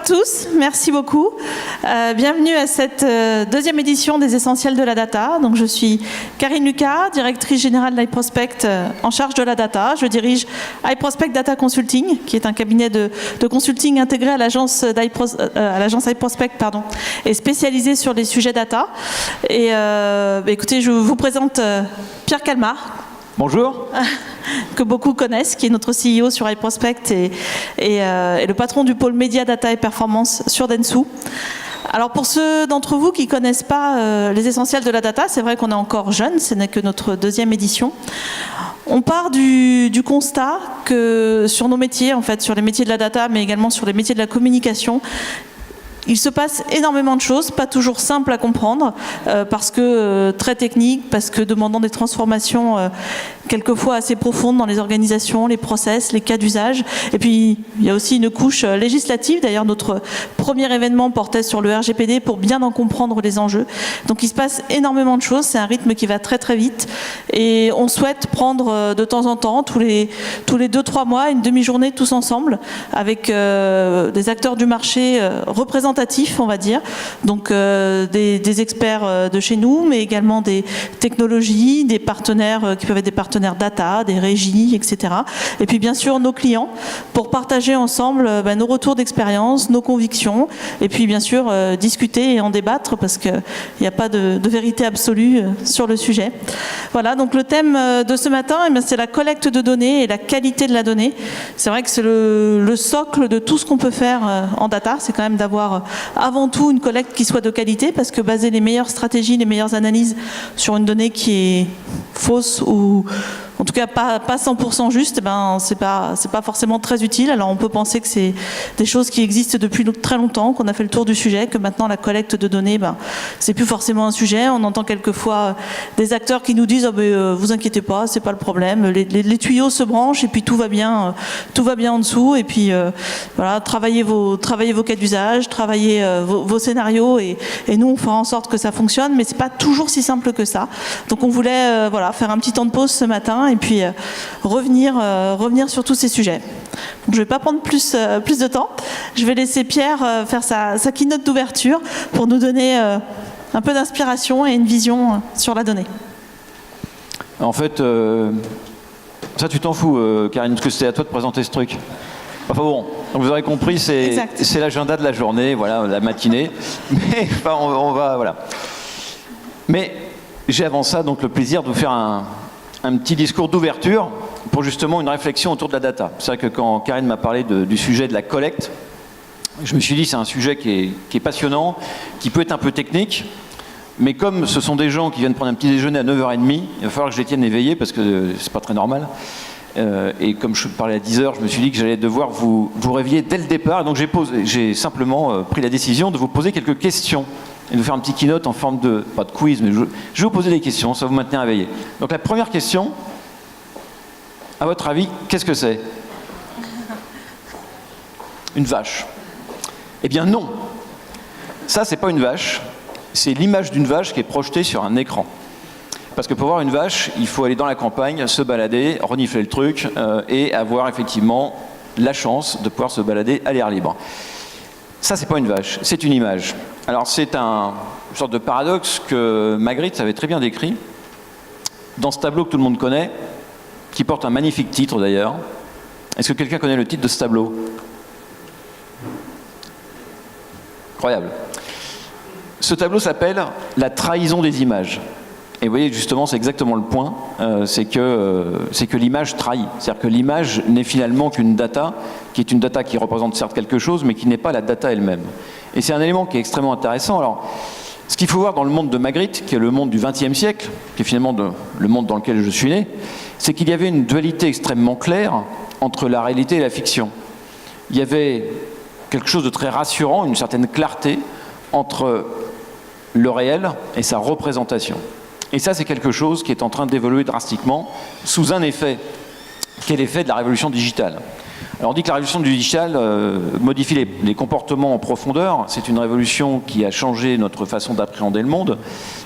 à tous, merci beaucoup. Bienvenue à cette deuxième édition des Essentiels de la Data. Donc, je suis Karine Lucas, directrice générale d'IProspect en charge de la data. Je dirige IProspect Data Consulting, qui est un cabinet de consulting intégré à l'agence IProspect et spécialisé sur les sujets data. Et écoutez, je vous présente Pierre Calmar. Bonjour. Que beaucoup connaissent, qui est notre CEO sur iProspect et le patron du pôle média, data et performance sur Dentsu. Alors pour ceux d'entre vous qui ne connaissent pas les essentiels de la data, c'est vrai qu'on est encore jeune, ce n'est que notre deuxième édition. On part du constat que sur nos métiers, en fait, sur les métiers de la data, mais également sur les métiers de la communication, il se passe énormément de choses, pas toujours simples à comprendre, parce que très techniques, parce que demandant des transformations quelquefois assez profondes dans les organisations, les process, les cas d'usage. Et puis, il y a aussi une couche législative. D'ailleurs, notre premier événement portait sur le RGPD pour bien en comprendre les enjeux. Donc, il se passe énormément de choses. C'est un rythme qui va très, très vite. Et on souhaite prendre de temps en temps, tous les 2-3 mois, une demi-journée tous ensemble, avec des acteurs du marché représentatifs, on va dire. Donc, des experts de chez nous, mais également des technologies, des partenaires qui peuvent être des partenaires data, des régies, etc. Et puis bien sûr nos clients pour partager ensemble nos retours d'expérience, nos convictions, et puis bien sûr discuter et en débattre parce qu'il n'y a pas de vérité absolue sur le sujet. Voilà, donc le thème de ce matin, c'est la collecte de données et la qualité de la donnée. C'est vrai que c'est le socle de tout ce qu'on peut faire en data, c'est quand même d'avoir avant tout une collecte qui soit de qualité, parce que baser les meilleures stratégies, les meilleures analyses sur une donnée qui est fausse ou en tout cas pas 100% juste, c'est pas forcément très utile. Alors on peut penser que c'est des choses qui existent depuis très longtemps, qu'on a fait le tour du sujet, que maintenant la collecte de données, c'est plus forcément un sujet. On entend quelquefois des acteurs qui nous disent vous inquiétez pas, c'est pas le problème, les tuyaux se branchent et puis tout va bien en dessous. Et puis voilà, travaillez vos cas d'usage, travaillez vos scénarios et nous on fera en sorte que ça fonctionne, mais c'est pas toujours si simple que ça. Donc on voulait faire un petit temps de pause ce matin et puis revenir sur tous ces sujets. Donc, je ne vais pas prendre plus de temps. Je vais laisser Pierre faire sa keynote d'ouverture pour nous donner un peu d'inspiration et une vision sur la donnée. En fait, ça tu t'en fous, Karine, parce que c'est à toi de présenter ce truc. Enfin bon, vous aurez compris, c'est l'agenda de la journée, voilà, la matinée. Mais on va, voilà. Mais j'ai avant ça donc le plaisir de vous faire un petit discours d'ouverture pour justement une réflexion autour de la data. C'est vrai que quand Karine m'a parlé du sujet de la collecte, je me suis dit c'est un sujet qui est passionnant, qui peut être un peu technique, mais comme ce sont des gens qui viennent prendre un petit déjeuner à 9h30, il va falloir que je les tienne éveillés parce que c'est pas très normal. Et comme je parlais à 10h, je me suis dit que j'allais devoir vous réveiller dès le départ. Donc j'ai simplement pris la décision de vous poser quelques questions et de vous faire un petit keynote en forme de, pas de quiz, mais je vais vous poser des questions, ça va vous maintenir éveillé. Donc la première question, à votre avis, qu'est-ce que c'est? Une vache? Eh bien non, ça c'est pas une vache, c'est l'image d'une vache qui est projetée sur un écran. Parce que pour voir une vache, il faut aller dans la campagne, se balader, renifler le truc et avoir effectivement la chance de pouvoir se balader à l'air libre. Ça, c'est pas une vache, c'est une image. Alors c'est une sorte de paradoxe que Magritte avait très bien décrit dans ce tableau que tout le monde connaît, qui porte un magnifique titre d'ailleurs. Est-ce que quelqu'un connaît le titre de ce tableau? Incroyable. Ce tableau s'appelle « La trahison des images ». Et vous voyez, justement, c'est exactement le point, c'est que l'image trahit. C'est-à-dire que l'image n'est finalement qu'une data, qui est une data qui représente certes quelque chose, mais qui n'est pas la data elle-même. Et c'est un élément qui est extrêmement intéressant. Alors, ce qu'il faut voir dans le monde de Magritte, qui est le monde du XXe siècle, qui est finalement le monde dans lequel je suis né, c'est qu'il y avait une dualité extrêmement claire entre la réalité et la fiction. Il y avait quelque chose de très rassurant, une certaine clarté entre le réel et sa représentation. Et ça, c'est quelque chose qui est en train d'évoluer drastiquement sous un effet, qui est l'effet de la révolution digitale. Alors on dit que la révolution digitale modifie les comportements en profondeur. C'est une révolution qui a changé notre façon d'appréhender le monde,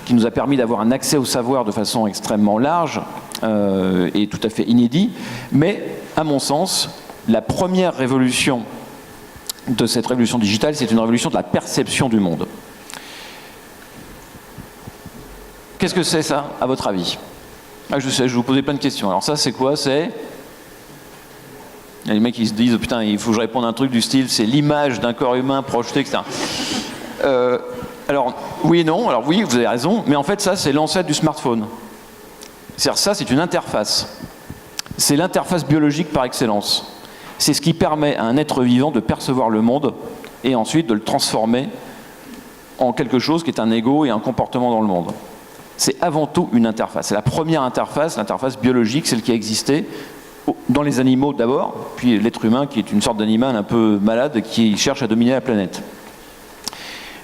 qui nous a permis d'avoir un accès au savoir de façon extrêmement large et tout à fait inédit. Mais, à mon sens, la première révolution de cette révolution digitale, c'est une révolution de la perception du monde. Qu'est-ce que c'est ça, à votre avis? Ah, je sais, je vais vous poser plein de questions. Alors ça, c'est quoi? C'est... Il y a les mecs qui se disent, putain, il faut que je réponde à un truc du style, c'est l'image d'un corps humain projeté, etc. Alors, oui et non. Alors oui, vous avez raison. Mais en fait, ça, c'est l'ancêtre du smartphone. C'est-à-dire, ça, c'est une interface. C'est l'interface biologique par excellence. C'est ce qui permet à un être vivant de percevoir le monde et ensuite de le transformer en quelque chose qui est un ego et un comportement dans le monde. C'est avant tout une interface. C'est la première interface, l'interface biologique, celle qui a existé dans les animaux d'abord, puis l'être humain qui est une sorte d'animal un peu malade qui cherche à dominer la planète.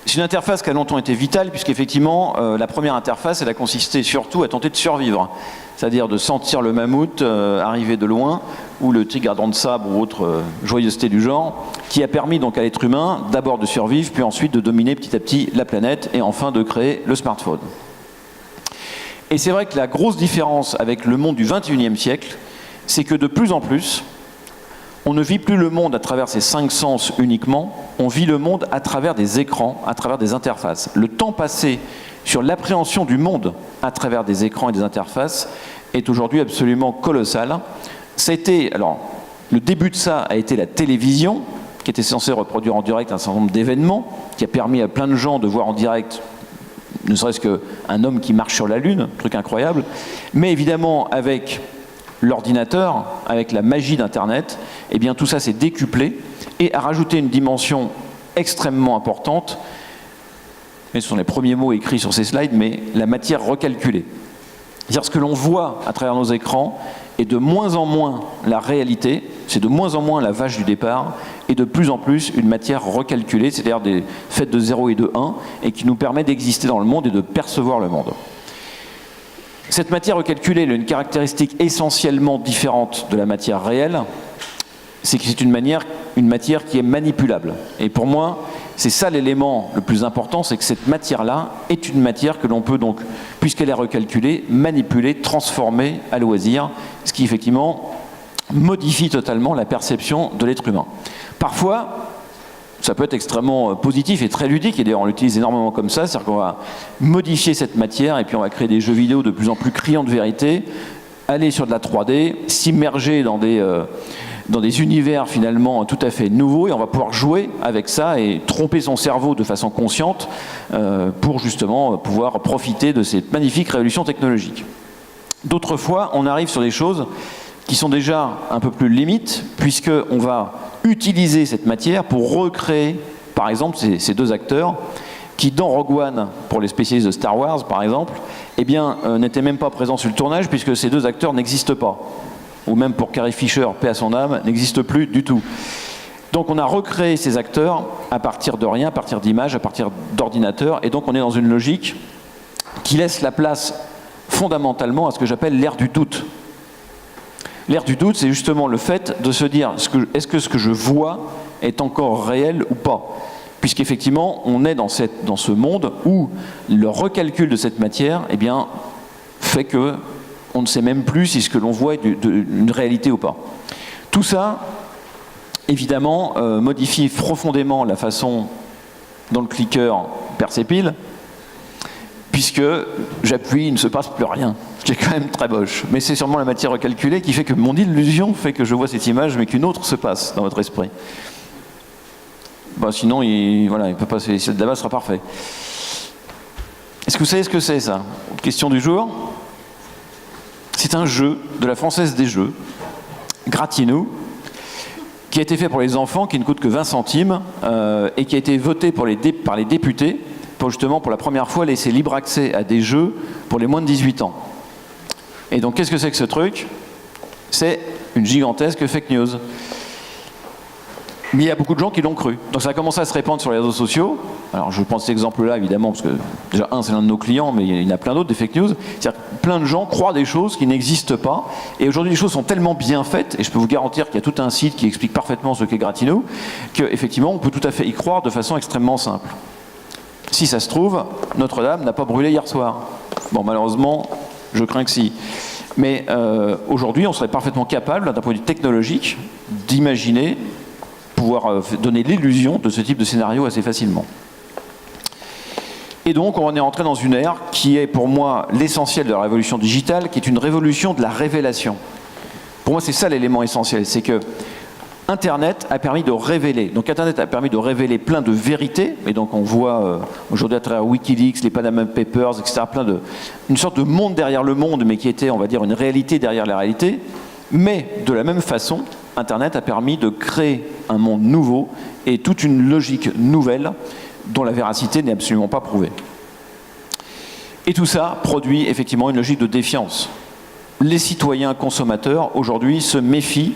C'est une interface qui a longtemps été vitale, puisqu'effectivement, la première interface, elle a consisté surtout à tenter de survivre. C'est-à-dire de sentir le mammouth arriver de loin, ou le tigre à dents de sabre, ou autre joyeuseté du genre, qui a permis donc à l'être humain d'abord de survivre, puis ensuite de dominer petit à petit la planète, et enfin de créer le smartphone. Et c'est vrai que la grosse différence avec le monde du XXIe siècle, c'est que de plus en plus, on ne vit plus le monde à travers ses 5 sens uniquement, on vit le monde à travers des écrans, à travers des interfaces. Le temps passé sur l'appréhension du monde à travers des écrans et des interfaces est aujourd'hui absolument colossal. Alors, le début de ça a été la télévision, qui était censée reproduire en direct un certain nombre d'événements, qui a permis à plein de gens de voir en direct ne serait-ce qu'un homme qui marche sur la Lune, truc incroyable. Mais évidemment, avec l'ordinateur, avec la magie d'Internet, eh bien tout ça s'est décuplé et a rajouté une dimension extrêmement importante, et ce sont les premiers mots écrits sur ces slides, mais la matière recalculée. C'est-à-dire ce que l'on voit à travers nos écrans est de moins en moins la réalité, c'est de moins en moins la vache du départ, et de plus en plus une matière recalculée, c'est-à-dire des faits de 0 et de 1, et qui nous permet d'exister dans le monde et de percevoir le monde. Cette matière recalculée, elle a une caractéristique essentiellement différente de la matière réelle, c'est que c'est une matière qui est manipulable. Et pour moi, c'est ça l'élément le plus important, c'est que cette matière-là est une matière que l'on peut donc, puisqu'elle est recalculée, manipuler, transformer à loisir, ce qui effectivement modifie totalement la perception de l'être humain. Parfois, ça peut être extrêmement positif et très ludique, et d'ailleurs on l'utilise énormément comme ça, c'est-à-dire qu'on va modifier cette matière et puis on va créer des jeux vidéo de plus en plus criants de vérité, aller sur de la 3D, s'immerger dans des univers finalement tout à fait nouveaux, et on va pouvoir jouer avec ça et tromper son cerveau de façon consciente pour justement pouvoir profiter de cette magnifique révolution technologique. D'autres fois, on arrive sur des choses qui sont déjà un peu plus limites, puisqu'on va utiliser cette matière pour recréer, par exemple, ces deux acteurs qui, dans Rogue One, pour les spécialistes de Star Wars, par exemple, eh bien, n'étaient même pas présents sur le tournage, puisque ces deux acteurs n'existent pas. Ou même pour Carrie Fisher, paix à son âme, n'existe plus du tout. Donc on a recréé ces acteurs à partir de rien, à partir d'images, à partir d'ordinateurs, et donc on est dans une logique qui laisse la place fondamentalement à ce que j'appelle l'ère du doute. L'ère du doute, c'est justement le fait de se dire, est-ce que ce que je vois est encore réel ou pas ? Puisqu'effectivement, on est dans ce monde où le recalcul de cette matière, eh bien, fait que on ne sait même plus si ce que l'on voit est une réalité ou pas. Tout ça, évidemment, modifie profondément la façon dont le cliqueur perd ses piles, puisque j'appuie, il ne se passe plus rien. Ce qui est quand même très moche. Mais c'est sûrement la matière recalculée qui fait que mon illusion fait que je vois cette image, mais qu'une autre se passe dans votre esprit. Bah, sinon, il peut pas. Le débat sera parfait. Est-ce que vous savez ce que c'est, ça ? Question du jour. C'est un jeu de la Française des Jeux, Gratinou, qui a été fait pour les enfants, qui ne coûte que 20 centimes, et qui a été voté par les députés pour justement, pour la première fois, laisser libre accès à des jeux pour les moins de 18 ans. Et donc, qu'est-ce que c'est que ce truc ? C'est une gigantesque fake news. Mais il y a beaucoup de gens qui l'ont cru. Donc ça a commencé à se répandre sur les réseaux sociaux. Alors je prends cet exemple-là, évidemment, parce que déjà, c'est l'un de nos clients, mais il y en a plein d'autres, des fake news. C'est-à-dire que plein de gens croient des choses qui n'existent pas. Et aujourd'hui, les choses sont tellement bien faites, et je peux vous garantir qu'il y a tout un site qui explique parfaitement ce qu'est Gratinou, qu'effectivement, on peut tout à fait y croire de façon extrêmement simple. Si ça se trouve, Notre-Dame n'a pas brûlé hier soir. Bon, malheureusement, je crains que si. Mais aujourd'hui, on serait parfaitement capable, d'un point de vue technologique, d'imaginer pouvoir donner l'illusion de ce type de scénario assez facilement. Et donc, on est entré dans une ère qui est pour moi l'essentiel de la révolution digitale, qui est une révolution de la révélation. Pour moi, c'est ça l'élément essentiel, c'est que Internet a permis de révéler. Donc Internet a permis de révéler plein de vérités, et donc on voit aujourd'hui à travers Wikileaks, les Panama Papers, etc., une sorte de monde derrière le monde, mais qui était, on va dire, une réalité derrière la réalité. Mais de la même façon, Internet a permis de créer un monde nouveau et toute une logique nouvelle dont la véracité n'est absolument pas prouvée. Et tout ça produit effectivement une logique de défiance. Les citoyens consommateurs, aujourd'hui, se méfient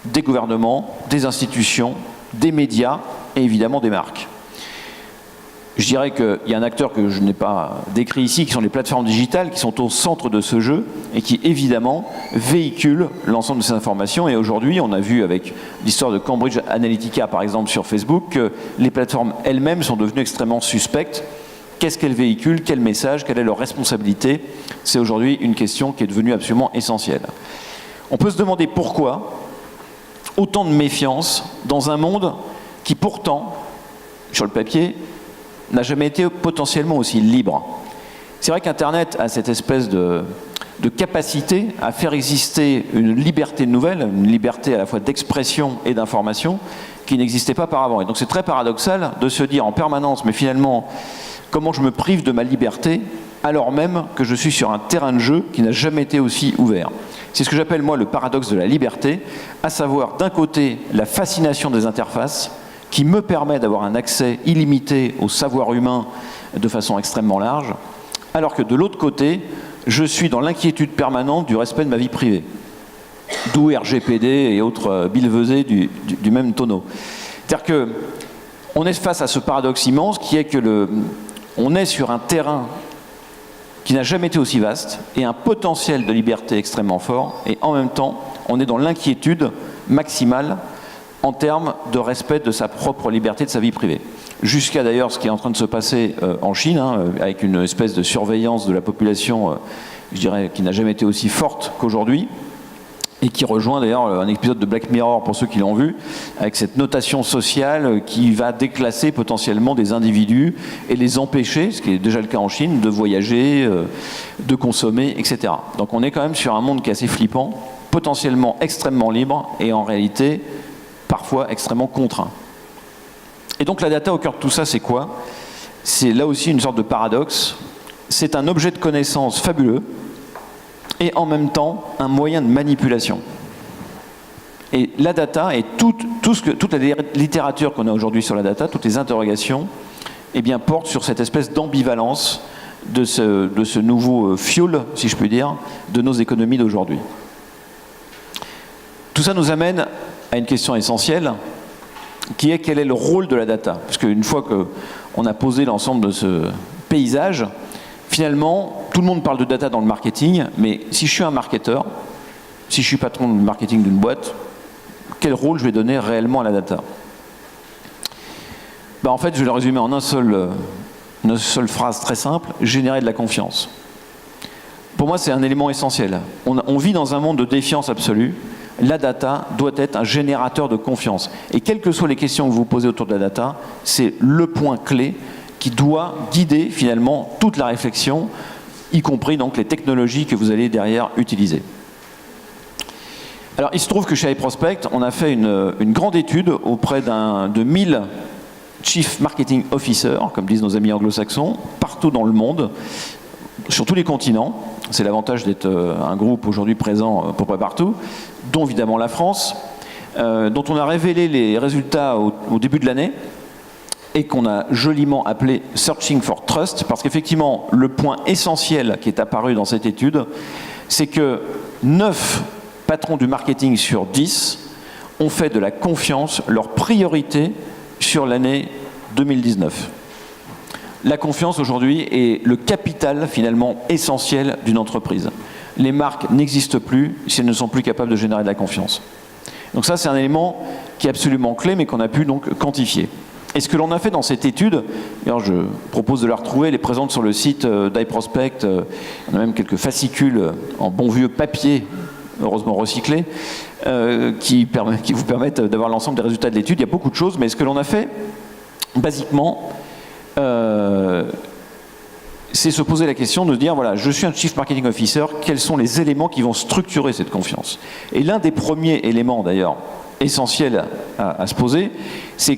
des gouvernements, des institutions, des médias et évidemment des marques. Je dirais qu'il y a un acteur que je n'ai pas décrit ici, qui sont les plateformes digitales, qui sont au centre de ce jeu et qui évidemment véhiculent l'ensemble de ces informations. Et aujourd'hui, on a vu avec l'histoire de Cambridge Analytica par exemple sur Facebook, que les plateformes elles-mêmes sont devenues extrêmement suspectes. Qu'est-ce qu'elles véhiculent? Quel message? Quelle est leur responsabilité? C'est aujourd'hui une question qui est devenue absolument essentielle. On peut se demander pourquoi autant de méfiance dans un monde qui pourtant, sur le papier, n'a jamais été potentiellement aussi libre. C'est vrai qu'Internet a cette espèce de capacité à faire exister une liberté nouvelle, une liberté à la fois d'expression et d'information qui n'existait pas auparavant. Et donc c'est très paradoxal de se dire en permanence, mais finalement, comment je me prive de ma liberté alors même que je suis sur un terrain de jeu qui n'a jamais été aussi ouvert. C'est ce que j'appelle moi le paradoxe de la liberté, à savoir d'un côté la fascination des interfaces qui me permet d'avoir un accès illimité au savoir humain de façon extrêmement large, alors que de l'autre côté, je suis dans l'inquiétude permanente du respect de ma vie privée. D'où RGPD et autres billevesées du même tonneau. C'est-à-dire qu'on est face à ce paradoxe immense qui est que on est sur un terrain qui n'a jamais été aussi vaste et un potentiel de liberté extrêmement fort, et en même temps, on est dans l'inquiétude maximale en termes de respect de sa propre liberté, de sa vie privée. Jusqu'à d'ailleurs ce qui est en train de se passer en Chine, avec une espèce de surveillance de la population, je dirais, qui n'a jamais été aussi forte qu'aujourd'hui, et qui rejoint d'ailleurs un épisode de Black Mirror pour ceux qui l'ont vu, avec cette notation sociale qui va déclasser potentiellement des individus et les empêcher, ce qui est déjà le cas en Chine, de voyager, de consommer, etc. Donc on est quand même sur un monde qui est assez flippant, potentiellement extrêmement libre et en réalité parfois extrêmement contraint. Et donc la data au cœur de tout ça, c'est quoi? C'est là aussi une sorte de paradoxe. C'est un objet de connaissance fabuleux et en même temps un moyen de manipulation. Et la data et toute la littérature qu'on a aujourd'hui sur la data, toutes les interrogations, eh bien, portent sur cette espèce d'ambivalence de ce nouveau fuel, si je puis dire, de nos économies d'aujourd'hui. Tout ça nous amène à une question essentielle, qui est quel est le rôle de la data? Parce qu'une fois qu'on a posé l'ensemble de ce paysage, finalement, tout le monde parle de data dans le marketing, mais si je suis un marketeur, si je suis patron de marketing d'une boîte, quel rôle je vais donner réellement à la data? Ben, en fait, je vais le résumer en une seule phrase très simple: générer de la confiance. Pour moi, c'est un élément essentiel. On vit dans un monde de défiance absolue. La data doit être un générateur de confiance. Et quelles que soient les questions que vous posez autour de la data, c'est le point clé qui doit guider finalement toute la réflexion, y compris donc les technologies que vous allez derrière utiliser. Alors il se trouve que chez iProspect, on a fait une grande étude auprès de 1000 Chief Marketing Officers, comme disent nos amis anglo-saxons, partout dans le monde, sur tous les continents. C'est l'avantage d'être un groupe aujourd'hui présent à peu près partout, dont évidemment la France, dont on a révélé les résultats au début de l'année, et qu'on a joliment appelé « Searching for Trust », parce qu'effectivement, le point essentiel qui est apparu dans cette étude, c'est que 9 patrons du marketing sur 10 ont fait de la confiance leur priorité sur l'année 2019. La confiance aujourd'hui est le capital finalement essentiel d'une entreprise. Les marques n'existent plus si elles ne sont plus capables de générer de la confiance. Donc ça, c'est un élément qui est absolument clé, mais qu'on a pu donc quantifier. Et ce que l'on a fait dans cette étude, alors je propose de la retrouver, elle est présente sur le site d'iProspect, on a même quelques fascicules en bon vieux papier heureusement recyclés, qui vous permettent d'avoir l'ensemble des résultats de l'étude. Il y a beaucoup de choses, mais ce que l'on a fait, basiquement, c'est se poser la question de dire, voilà, je suis un Chief Marketing Officer, quels sont les éléments qui vont structurer cette confiance? Et l'un des premiers éléments, d'ailleurs, essentiels à se poser, c'est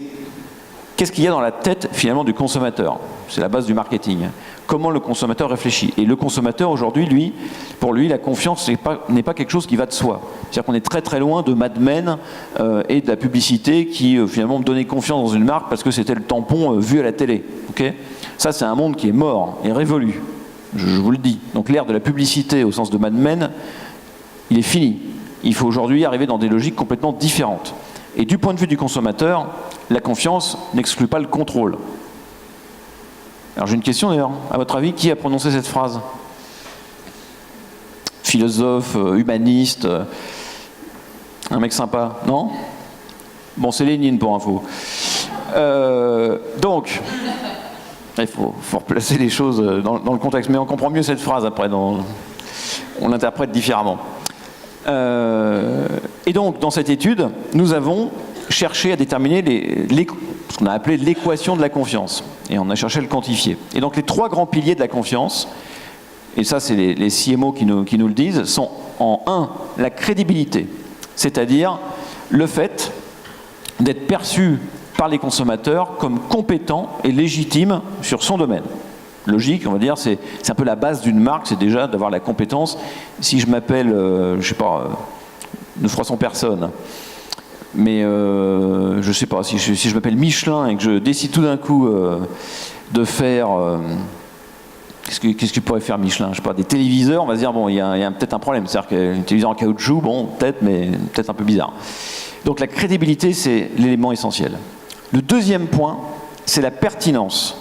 qu'est-ce qu'il y a dans la tête, finalement, du consommateur? C'est la base du marketing. Comment le consommateur réfléchit? Et le consommateur, aujourd'hui, pour lui, la confiance n'est pas quelque chose qui va de soi. C'est-à-dire qu'on est très très loin de Mad Men et de la publicité qui, finalement, me donnait confiance dans une marque parce que c'était le tampon vu à la télé. Okay, ça, c'est un monde qui est mort et révolu. Je vous le dis. Donc l'ère de la publicité au sens de Mad Men, il est fini. Il faut aujourd'hui arriver dans des logiques complètement différentes. Et du point de vue du consommateur, la confiance n'exclut pas le contrôle. Alors j'ai une question d'ailleurs. À votre avis, qui a prononcé cette phrase? Philosophe, humaniste, un mec sympa, non? Bon, c'est Lénine pour info. Donc, il faut replacer les choses dans le contexte. Mais on comprend mieux cette phrase après, on l'interprète différemment. Et donc, dans cette étude, nous avons cherché à déterminer ce qu'on a appelé l'équation de la confiance. Et on a cherché à le quantifier. Et donc, les trois grands piliers de la confiance, et ça, c'est les CMO qui nous le disent, sont en 1, la crédibilité. C'est-à-dire le fait d'être perçu par les consommateurs comme compétent et légitime sur son domaine. Logique, on va dire, c'est un peu la base d'une marque, c'est déjà d'avoir la compétence. Si je m'appelle, je sais pas, ne froissons personne, mais je sais pas, si je m'appelle Michelin et que je décide tout d'un coup de faire... Qu'est-ce que pourrait faire Michelin? Je sais pas, des téléviseurs, on va se dire, bon, il y a peut-être un problème. C'est-à-dire qu'un téléviseur en caoutchouc, bon, peut-être, mais peut-être un peu bizarre. Donc la crédibilité, c'est l'élément essentiel. Le deuxième point, c'est la pertinence.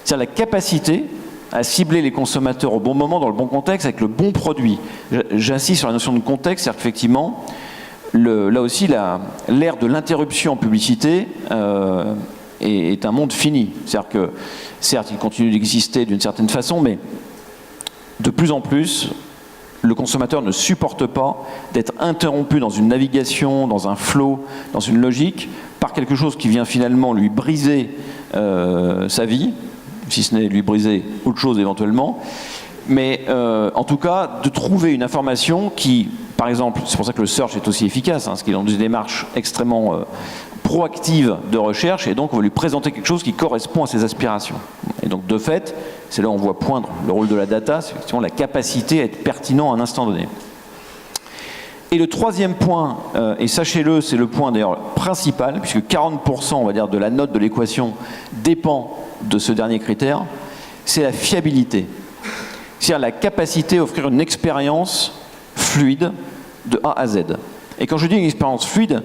C'est-à-dire la capacité à cibler les consommateurs au bon moment, dans le bon contexte, avec le bon produit. J'insiste sur la notion de contexte, c'est-à-dire qu'effectivement, là aussi, l'ère de l'interruption en publicité est un monde fini. C'est-à-dire que, certes, il continue d'exister d'une certaine façon, mais de plus en plus, le consommateur ne supporte pas d'être interrompu dans une navigation, dans un flow, dans une logique, par quelque chose qui vient finalement lui briser sa vie, si ce n'est lui briser autre chose éventuellement, mais en tout cas de trouver une information qui, par exemple, c'est pour ça que le search est aussi efficace, parce qu'il est dans une démarche extrêmement proactive de recherche, et donc on va lui présenter quelque chose qui correspond à ses aspirations. Et donc de fait, c'est là où on voit poindre le rôle de la data, c'est effectivement la capacité à être pertinent à un instant donné. Et le troisième point, et sachez-le, c'est le point d'ailleurs principal, puisque 40% on va dire de la note de l'équation dépend de ce dernier critère, c'est la fiabilité. C'est-à-dire la capacité à offrir une expérience fluide de A à Z. Et quand je dis une expérience fluide,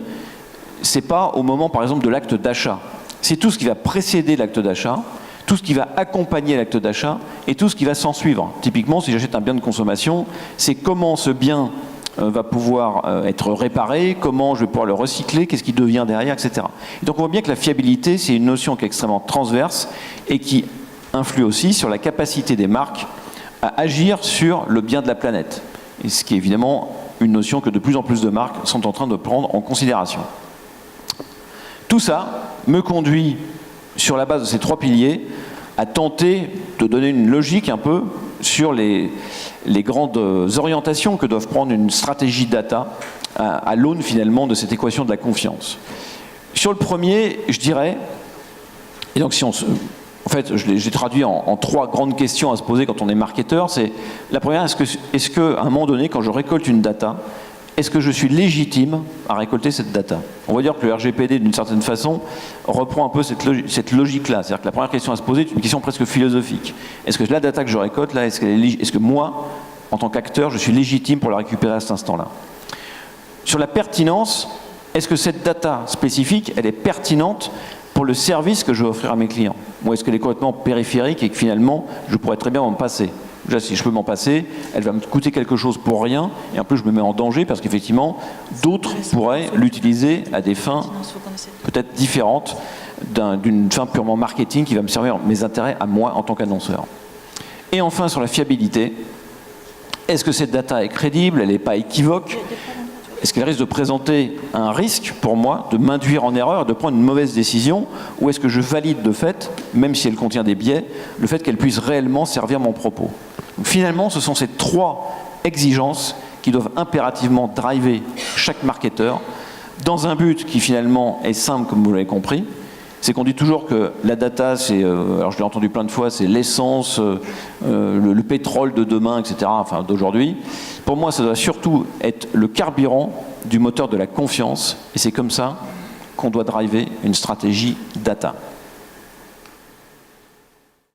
c'est pas au moment par exemple de l'acte d'achat. C'est tout ce qui va précéder l'acte d'achat, tout ce qui va accompagner l'acte d'achat et tout ce qui va s'en suivre. Typiquement, si j'achète un bien de consommation, c'est comment ce bien va pouvoir être réparé, comment je vais pouvoir le recycler, qu'est-ce qui devient derrière, etc. Et donc on voit bien que la fiabilité, c'est une notion qui est extrêmement transverse et qui influe aussi sur la capacité des marques à agir sur le bien de la planète. Et ce qui est évidemment une notion que de plus en plus de marques sont en train de prendre en considération. Tout ça me conduit, sur la base de ces trois piliers, à tenter de donner une logique un peu sur les grandes orientations que doivent prendre une stratégie data à l'aune finalement de cette équation de la confiance. Sur le premier, je dirais, et donc si on se... En fait, je l'ai traduit en trois grandes questions à se poser quand on est marketeur. C'est la première, est-ce que, à un moment donné, quand je récolte une data, est-ce que je suis légitime à récolter cette data? On va dire que le RGPD, d'une certaine façon, reprend un peu cette logique-là. C'est-à-dire que la première question à se poser est une question presque philosophique. Est-ce que la data que je récolte, là, est-ce que moi, en tant qu'acteur, je suis légitime pour la récupérer à cet instant-là? Sur la pertinence, est-ce que cette data spécifique, elle est pertinente pour le service que je vais offrir à mes clients? Ou est-ce qu'elle est complètement périphérique et que finalement, je pourrais très bien m'en passer? Déjà, si je peux m'en passer, elle va me coûter quelque chose pour rien, et en plus je me mets en danger parce qu'effectivement, d'autres pourraient l'utiliser à des fins peut-être différentes d'une fin purement marketing qui va me servir mes intérêts à moi en tant qu'annonceur. Et enfin, sur la fiabilité, Est-ce que cette data est crédible? Elle n'est pas équivoque? Est-ce qu'elle risque de présenter un risque pour moi, de m'induire en erreur, de prendre une mauvaise décision? Ou est-ce que je valide de fait, même si elle contient des biais, le fait qu'elle puisse réellement servir mon propos? Donc, finalement, ce sont ces 3 exigences qui doivent impérativement driver chaque marketeur dans un but qui finalement est simple, comme vous l'avez compris. C'est qu'on dit toujours que la data, c'est, alors je l'ai entendu plein de fois, c'est l'essence, le pétrole de demain, etc., enfin d'aujourd'hui. Pour moi, ça doit surtout être le carburant du moteur de la confiance, et c'est comme ça qu'on doit driver une stratégie data.